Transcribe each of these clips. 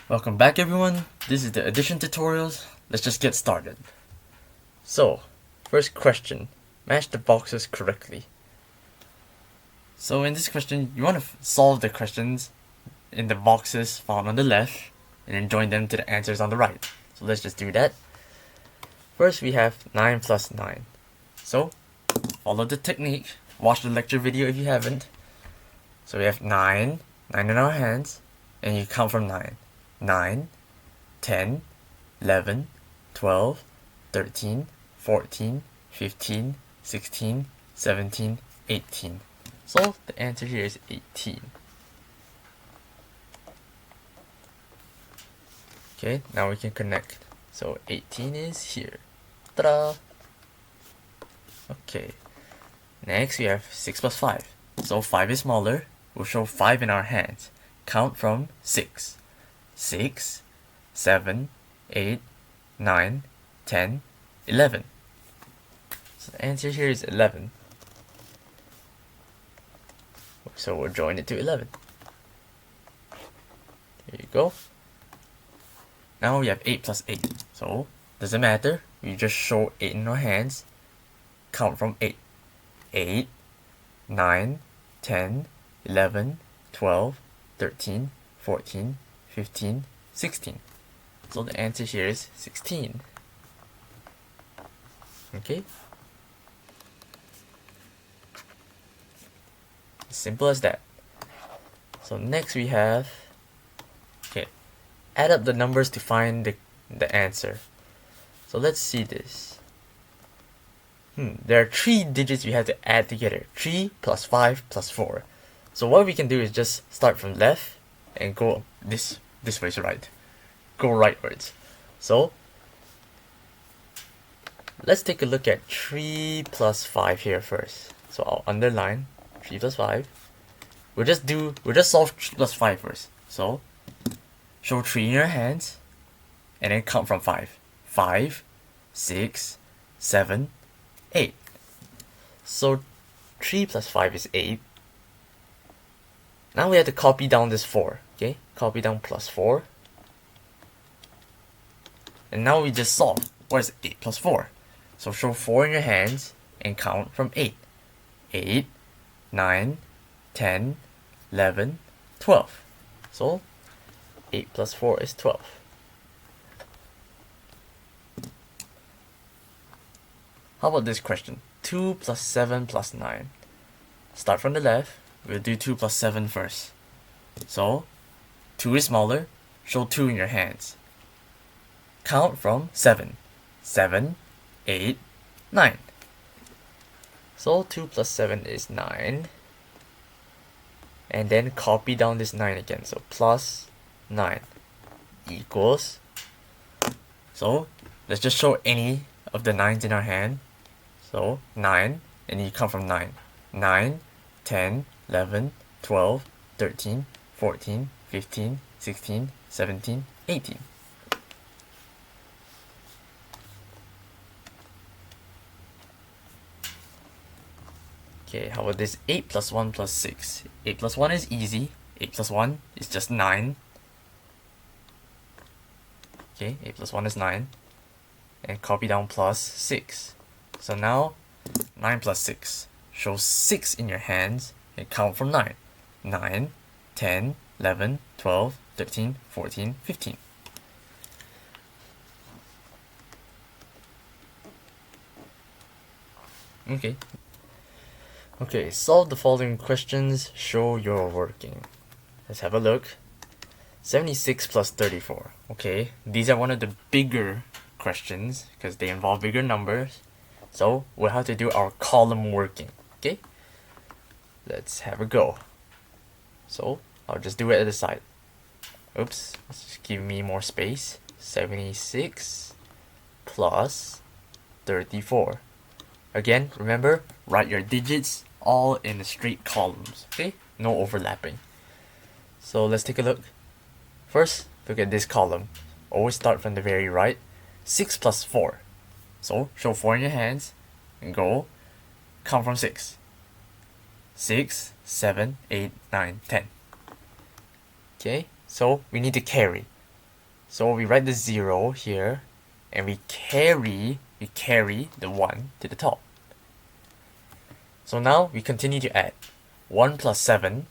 Welcome back everyone, this is the addition tutorials. Let's just get started. So, first question, match the boxes correctly. So in this question, you want to solve the questions in the boxes found on the left and then join them to the answers on the right. So let's just do that. First we have 9 plus 9. So, follow the technique, watch the lecture video if you haven't. So we have 9 in our hands, and you count from 9. 9, 10, 11, 12, 13, 14, 15, 16, 17, 18. So the answer here is 18. Okay, now we can connect. So 18 is here. Ta-da! Okay, next we have 6 plus 5. So 5 is smaller. We'll show 5 in our hands. Count from 6. 6, 7, 8, 9, 10, 11. So the answer here is 11. So we'll join it to 11. There you go. Now we have 8 plus 8. So, doesn't matter. We just show 8 in our hands. Count from 8. 8, 9, 10, 11, 12, 13, 14, 15, 16. So the answer here is 16. Okay? Simple as that. So next we have, okay, add up the numbers to find the answer. So let's see this. There are 3 digits we have to add together. 3 plus 5 plus 4. So what we can do is just start from left and go this way to right. Go rightwards. So let's take a look at 3 plus 5 here first. So I'll underline 3 plus 5. We'll just solve 3 plus 5 first. So show 3 in your hands and then count from 5. 5, 6, 7, 8. So 3 plus 5 is 8. Now we have to copy down this 4. Okay, copy down plus 4. And now we just solve. What is 8 plus 4? So show 4 in your hands and count from 8. 8, 9, 10, 11, 12. So 8 plus 4 is 12. How about this question? 2 plus 7 plus 9. Start from the left. We'll do 2 plus 7 first. So 2 is smaller. Show 2 in your hands. Count from 7. 7, 8, 9. So 2 plus 7 is 9. And then copy down this 9 again. So plus 9 equals. So let's just show any of the 9s in our hand. So 9, and you count from 9. 9, 10, 11, 12, 13, 14, 15, 16, 17, 18. Okay, how about this 8 plus 1 plus 6? 8 plus 1 is easy. 8 plus 1 is just 9. Okay, 8 plus 1 is 9. And copy down plus 6. So now 9 plus 6. Show 6 in your hands and count from 9. 9, 10, 11, 12, 13, 14, 15. Okay, solve the following questions, show your working. Let's have a look. 76 plus 34. Okay, these are one of the bigger questions because they involve bigger numbers. So we'll have to do our column working. Okay, let's have a go. So I'll just do it at the side. Oops, let's just give me more space. 76 plus 34. Again, remember, write your digits all in the straight columns. Okay, no overlapping. So let's take a look. First, look at this column. Always start from the very right. 6 plus 4. So show 4 in your hands and go. Count from 6. 6, 7, 8, 9, 10. Okay, so we need to carry. So we write the 0 here, and we carry the 1 to the top. So now we continue to add. 1 plus 7.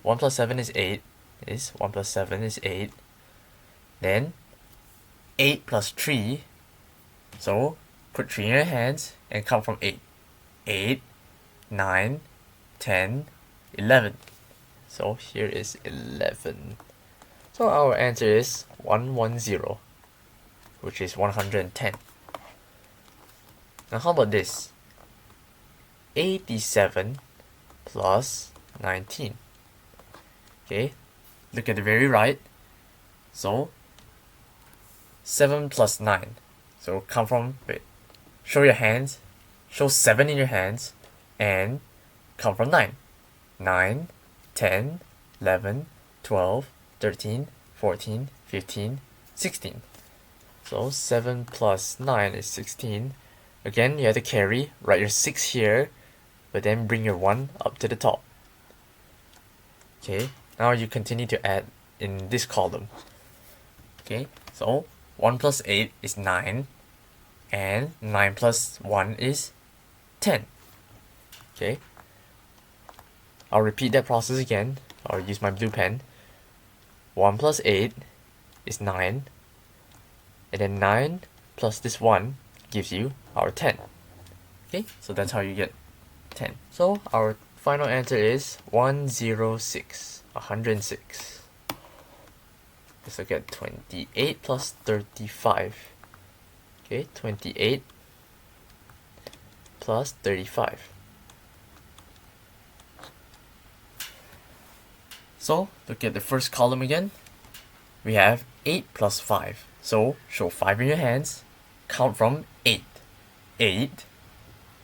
1 plus 7 is 8. 1 plus 7 is 8. Then 8 plus 3. So put 3 in your hands and count from 8. 8, 9, 10, 11. So here is 11. So our answer is 110, which is 110. Now how about this? 87 plus 19. Okay, look at the very right. So 7 plus 9. So count from, wait, show your hands, show 7 in your hands, and count from 9. 9, 10, 11, 12, 13, 14, 15, 16. So 7 plus 9 is 16. Again, you have to carry, write your 6 here, but then bring your 1 up to the top. Okay, now you continue to add in this column. Okay, so 1 plus 8 is 9, and 9 plus 1 is 10. Okay, I'll repeat that process again. I'll use my blue pen. 1 plus 8 is 9, and then 9 plus this 1 gives you our 10. Okay, so that's how you get 10. So our final answer is 106, 106. Let's look at 28 plus 35. Okay, 28 plus 35. So look at the first column again. We have 8 plus 5. So show 5 in your hands, count from 8. 8,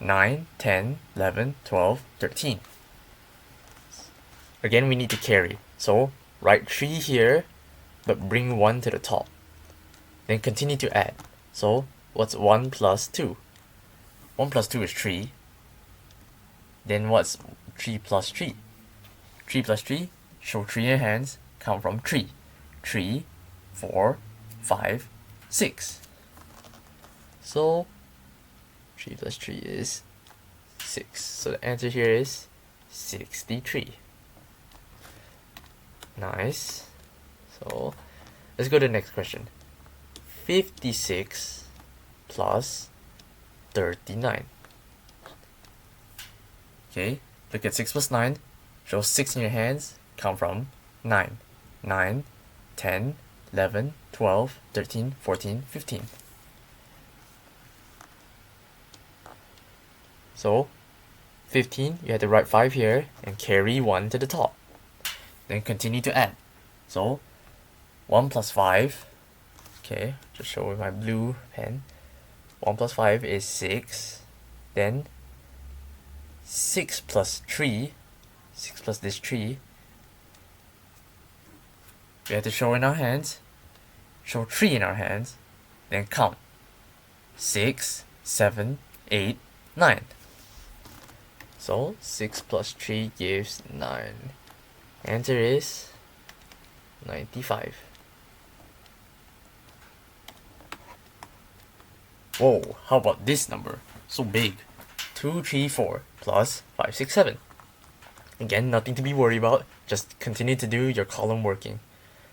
9, 10, 11, 12, 13. Again, we need to carry. So write 3 here, but bring 1 to the top. Then continue to add. So what's 1 plus 2? 1 plus 2 is 3. Then what's 3 plus 3? 3 plus 3, show 3 in your hands, count from 3. 3, 4, 5, 6. So 3 plus 3 is 6. So the answer here is 63. Nice. So let's go to the next question. 56 plus 39. Okay, look at 6 plus 9. Show 6 in your hands. Count from 9. 9, 10, 11, 12, 13, 14, 15. So 15, you have to write 5 here and carry 1 to the top. Then continue to add. So 1 plus 5. Okay, just show with my blue pen. 1 plus 5 is 6. Then 6 plus 3. 6 plus this 3. We have to show in our hands. Show 3 in our hands. Then count. 6, 7, 8, 9. So 6 plus 3 gives 9. Answer is 95. Whoa, how about this number? So big. 2, 3, 4 plus 5, 6, 7. Again, nothing to be worried about. Just continue to do your column working.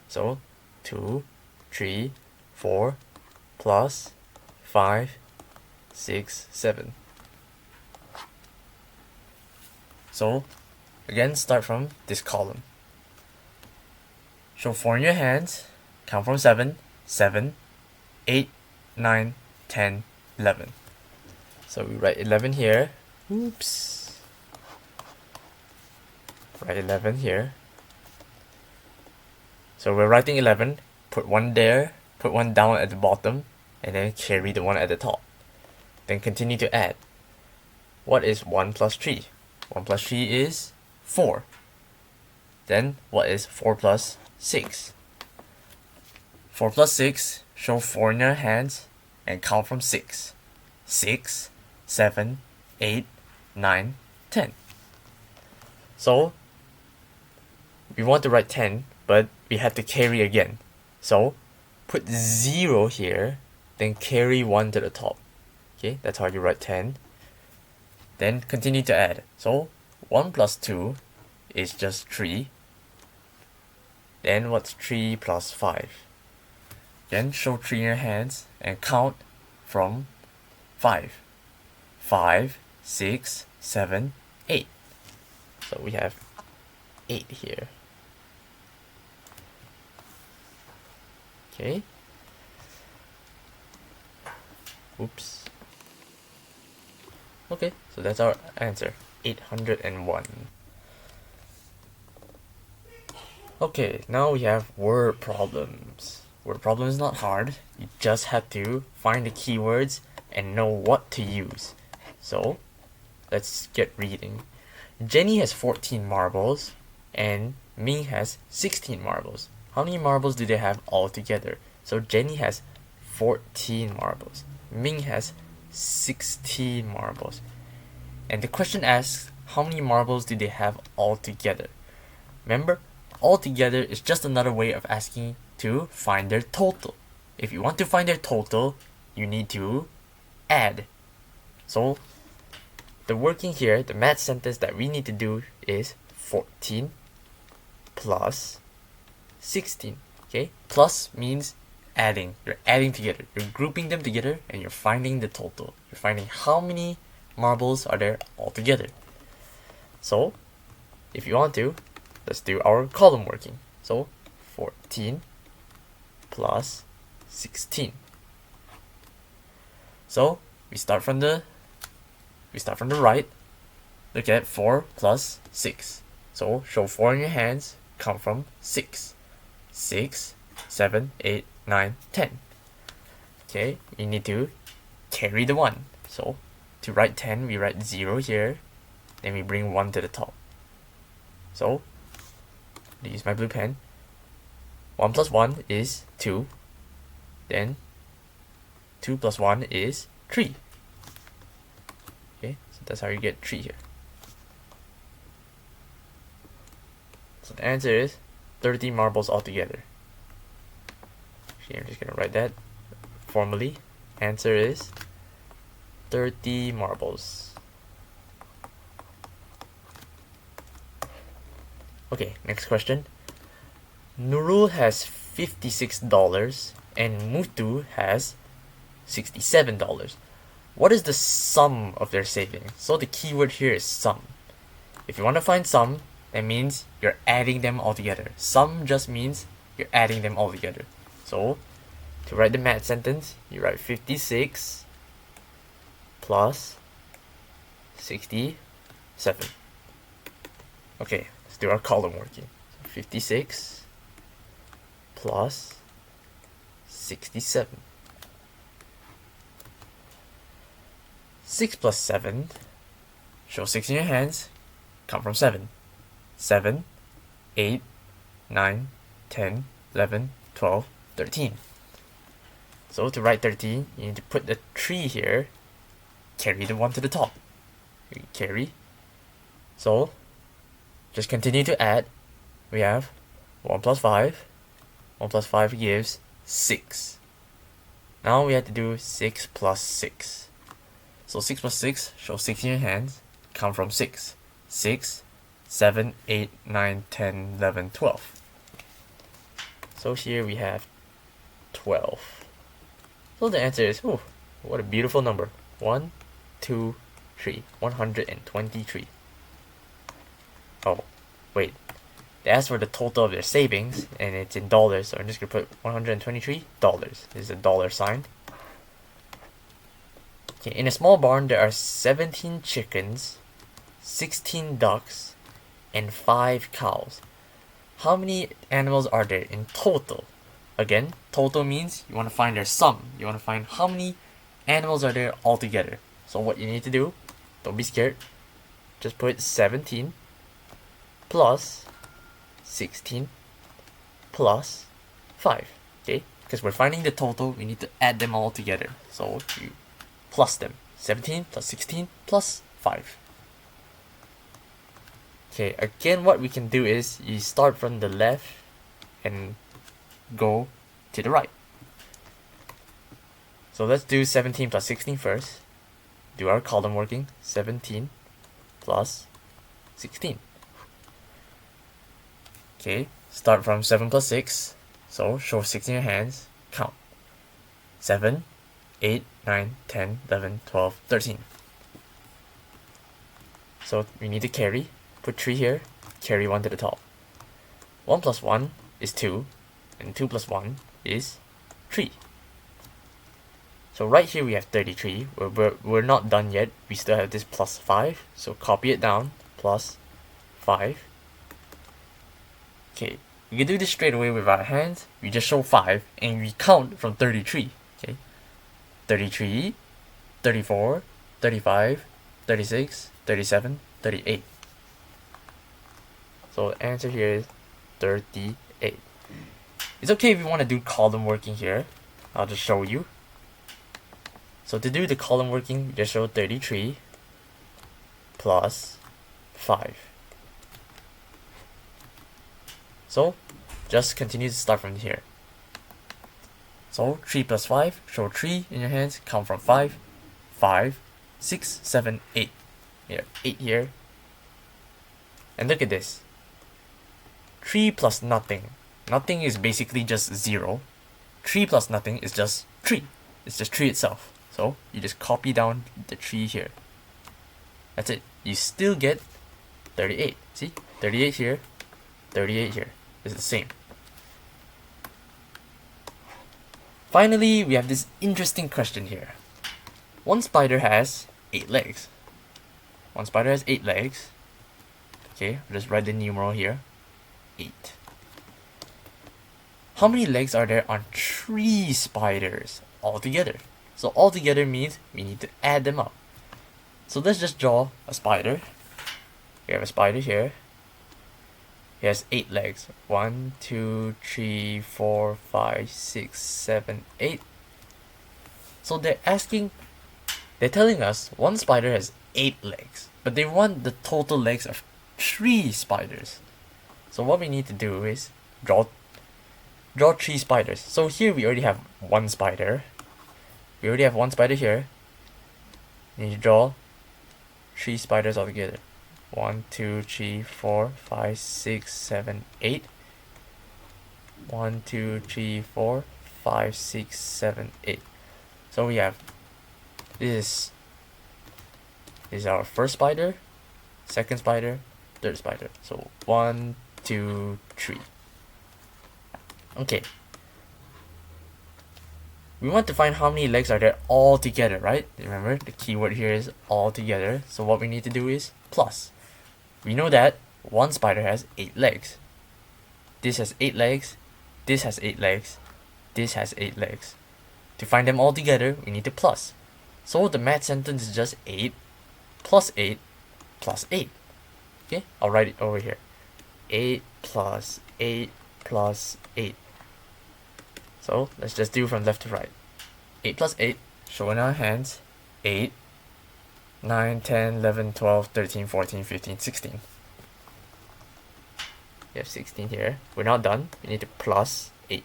So 2, 3, 4 plus 5, 6, 7. So again, start from this column. Show 4 in your hands, count from 7, 7, 8, 9, 10, 11. So we write 11 here. Oops. Write 11 here. So we're writing 11, put 1 there, put 1 down at the bottom, and then carry the 1 at the top. Then continue to add. What is 1 plus 3? 1 plus 3 is 4. Then what is 4 plus 6? 4 plus 6, show 4 in your hands and count from 6. 6, 7, 8, 9, 10. So we want to write 10, but we have to carry again. So put 0 here, then carry 1 to the top. Okay, that's how you write 10. Then continue to add. So 1 plus 2 is just 3. Then what's 3 plus 5? Then show 3 in your hands and count from 5. 5, 6, 7, 8. So we have 8 here. Okay. Oops. Okay, so that's our answer. 801. Okay, now we have word problems. Word problem is not hard. You just have to find the keywords and know what to use. So, let's get reading. Jenny has 14 marbles and Ming has 16 marbles. How many marbles do they have all together? So Jenny has 14 marbles. Ming has 16 marbles. And the question asks, how many marbles do they have all together? Remember, all together is just another way of asking to find their total. If you want to find their total, you need to add. So the working here, the math sentence that we need to do is 14 plus 16. Okay, plus means adding. You're adding together. You're grouping them together and you're finding the total. You're finding how many marbles are there all together. So if you want to, let's do our column working. So 14 plus 16. So we start from the right. Look at 4 plus 6. So show 4 in your hands, count from 6. 6, 7, 8, 9, 10. Okay, we need to carry the 1. So to write 10, we write 0 here, then we bring 1 to the top. So I use my blue pen. 1 plus 1 is 2. Then 2 plus 1 is 3. Okay, so that's how you get 3 here. So the answer is 30 marbles altogether. Actually, I'm just gonna write that formally. Answer is 30 marbles. Okay, next question. Nurul has $56 and Mutu has $67. What is the sum of their savings? So the keyword here is sum. If you want to find sum, that means you're adding them all together. Sum just means you're adding them all together. So to write the math sentence, you write 56 plus 67. Okay, let's do our column working. So 56 plus 67. 6 plus 7. Show 6 in your hands. Count from 7. 7, 8, 9, 10, 11, 12, 13. So to write 13, you need to put the 3 here. Carry the 1 to the top. You carry. So just continue to add. We have 1 plus 5. 1 plus 5 gives 6. Now we have to do 6 plus 6. So 6 plus 6, show 6 in your hands. Count from 6. 6, 7, 8, 9, 10, 11, 12. So here we have 12. So the answer is, oh, what a beautiful number. 1, 2, 3. 123. Oh, wait. They asked for the total of their savings, and it's in dollars, so I'm just going to put $123. This is a dollar sign. Okay, in a small barn, there are 17 chickens, 16 ducks, and 5 cows. How many animals are there in total? Again, total means you want to find their sum. You want to find how many animals are there altogether. So what you need to do, don't be scared, just put 17 plus 16 plus 5. Okay, because we're finding the total, we need to add them all together. So you plus them. 17 plus 16 plus 5. Okay, again what we can do is you start from the left and go to the right. So let's do 17 plus 16 first. Do our column working. 17 plus 16. Okay, start from 7 plus 6. So show 6 in your hands. Count. 7, 8, 9, 10, 11, 12, 13. So we need to carry. Put 3 here. Carry 1 to the top. 1 plus 1 is 2. And 2 plus 1 is 3. So right here we have 33. We're not done yet. We still have this plus 5. So copy it down. Plus 5. Okay, we can do this straight away with our hands. We just show 5 and we count from 33. Okay, 33, 34, 35, 36, 37, 38. So the answer here is 38. It's okay if you want to do column working here. I'll just show you. So to do the column working, we just show 33 plus 5. So just continue to start from here. So 3 plus 5, show 3 in your hands, count from 5, 5, 6, 7, 8. You have 8 here. And look at this. 3 plus nothing. Nothing is basically just 0. 3 plus nothing is just 3. It's just 3 itself. So you just copy down the 3 here. That's it. You still get 38. See? 38 here, 38 here. It's the same. Finally, we have this interesting question here. One spider has 8 legs. One spider has 8 legs. Okay, I'll just write the numeral here. 8. How many legs are there on 3 spiders altogether? So altogether means we need to add them up. So let's just draw a spider. We have a spider here. He has 8 legs. 1, 2, 3, 4, 5, 6, 7, 8. So they're telling us one spider has 8 legs, but they want the total legs of 3 spiders. So what we need to do is draw 3 spiders. So here we already have one spider. We already have one spider here. We need to draw 3 spiders altogether. 1, 2, 3, 4, 5, 6, 7, 8. 1, 2, 3, 4, 5, 6, 7, 8. So we have this is our first spider, second spider, third spider. So 1, 2, 3. Okay. We want to find how many legs are there all together, right? Remember, the keyword here is all together. So what we need to do is plus. We know that one spider has 8 legs. This has 8 legs. This has 8 legs. This has 8 legs. To find them all together, we need to plus. So the math sentence is just 8 plus 8 plus 8. Okay, I'll write it over here. 8 plus 8 plus 8. So let's just do from left to right. 8 plus 8, show in our hands. 8, 9, 10, 11, 12, 13, 14, 15, 16. We have 16 here. We're not done. We need to plus 8.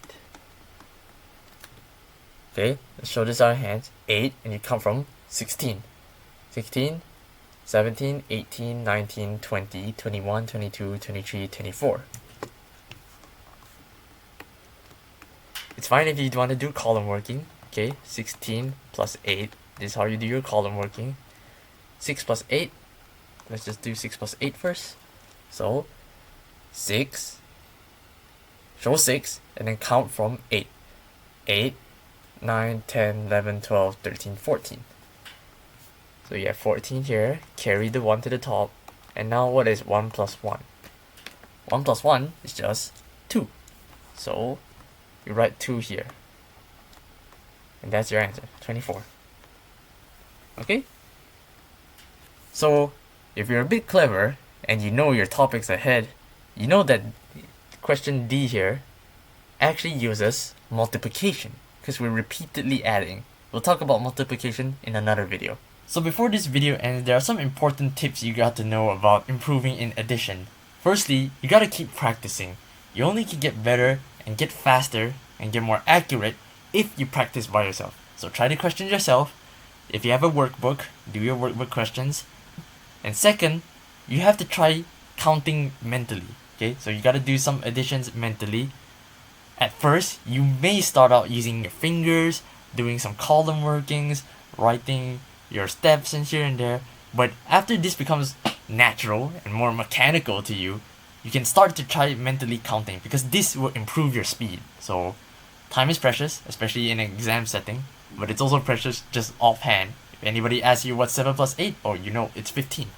Okay, let's show this in our hands. 8, and you count from 16. 16, 17, 18, 19, 20, 21, 22, 23, 24. It's fine if you want to do column working. Okay, 16 plus 8. This is how you do your column working. 6 plus 8. Let's just do 6 plus 8 first. So, 6. Show 6, and then count from 8. 8, 9, 10, 11, 12, 13, 14. So you have 14 here. Carry the 1 to the top. And now what is 1 plus 1? 1 plus 1 is just 2. So, you write 2 here. And that's your answer, 24. Okay? So, if you're a bit clever and you know your topics ahead, you know that question D here actually uses multiplication because we're repeatedly adding. We'll talk about multiplication in another video. So before this video ends, there are some important tips you got to know about improving in addition. Firstly, you gotta keep practicing. You only can get better and get faster and get more accurate if you practice by yourself. So try the questions yourself. If you have a workbook, do your workbook questions. And second, you have to try counting mentally. Okay, so you gotta do some additions mentally. At first, you may start out using your fingers, doing some column workings, writing your steps and here and there. But after this becomes natural and more mechanical to you, you can start to try mentally counting because this will improve your speed. So time is precious, especially in an exam setting, but it's also precious just offhand. If anybody asks you what's 7 plus 8, or you know it's 15.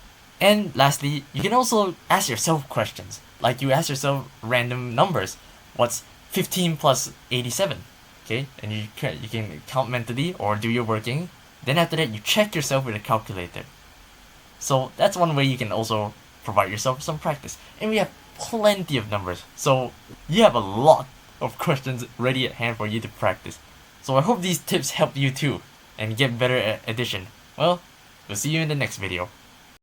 And lastly, you can also ask yourself questions. Like you ask yourself random numbers. What's 15 plus 87? Okay, and you can count mentally or do your working. Then after that, you check yourself with a calculator. So that's one way you can also provide yourself some practice. And we have plenty of numbers. So you have a lot of questions ready at hand for you to practice. So I hope these tips help you too and get better at addition. Well, we'll see you in the next video.